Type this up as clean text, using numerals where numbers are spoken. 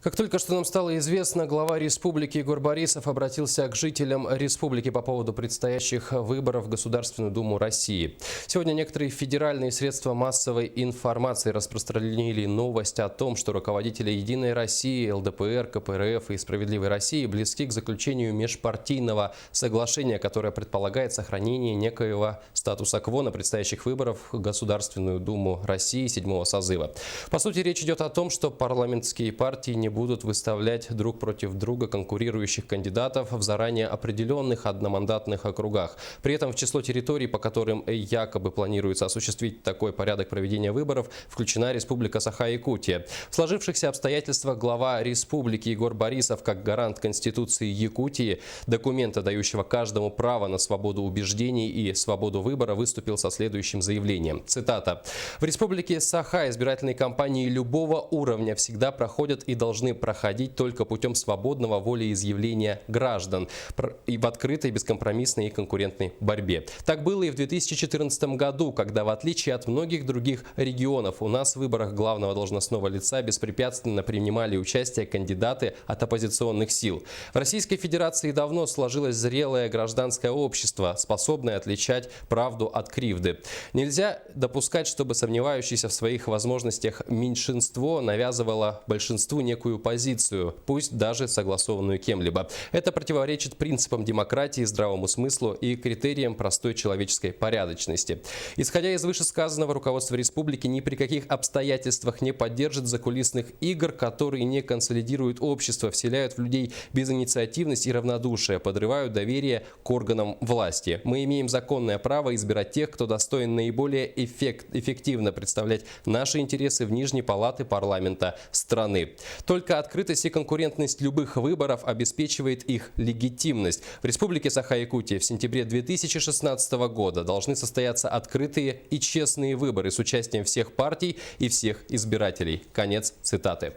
Как только что нам стало известно, глава республики Егор Борисов обратился к жителям республики по поводу предстоящих выборов в Государственную Думу России. Сегодня некоторые федеральные средства массовой информации распространили новость о том, что руководители «Единой России», ЛДПР, КПРФ и «Справедливой России» близки к заключению межпартийного соглашения, которое предполагает сохранение некоего статуса-кво на предстоящих выборах в Государственную Думу России 7-го созыва. По сути, речь идет о том, что парламентские партии не будут выставлять друг против друга конкурирующих кандидатов в заранее определенных одномандатных округах. При этом в число территорий, по которым якобы планируется осуществить такой порядок проведения выборов, включена Республика Саха-Якутия. В сложившихся обстоятельствах глава республики Егор Борисов, как гарант Конституции Якутии, документа, дающего каждому право на свободу убеждений и свободу выбора, выступил со следующим заявлением. Цитата. «В Республике Саха избирательные кампании любого уровня всегда проходят и должны проходить только путем свободного волеизъявления граждан и в открытой, бескомпромиссной и конкурентной борьбе. Так было и в 2014 году, когда, в отличие от многих других регионов, у нас в выборах главного должностного лица беспрепятственно принимали участие кандидаты от оппозиционных сил. В Российской Федерации давно сложилось зрелое гражданское общество, способное отличать правду от кривды. Нельзя допускать, чтобы сомневающееся в своих возможностях меньшинство навязывало большинству некую позицию, пусть даже согласованную кем-либо. Это противоречит принципам демократии, здравому смыслу и критериям простой человеческой порядочности. Исходя из вышесказанного, руководство республики ни при каких обстоятельствах не поддержит закулисных игр, которые не консолидируют общество, вселяют в людей безинициативность и равнодушие, подрывают доверие к органам власти. Мы имеем законное право избирать тех, кто достоин наиболее эффективно представлять наши интересы в Нижней палате парламента страны. Только открытость и конкурентность любых выборов обеспечивает их легитимность. В Республике Саха-Якутия в сентябре 2016 года должны состояться открытые и честные выборы с участием всех партий и всех избирателей». Конец цитаты.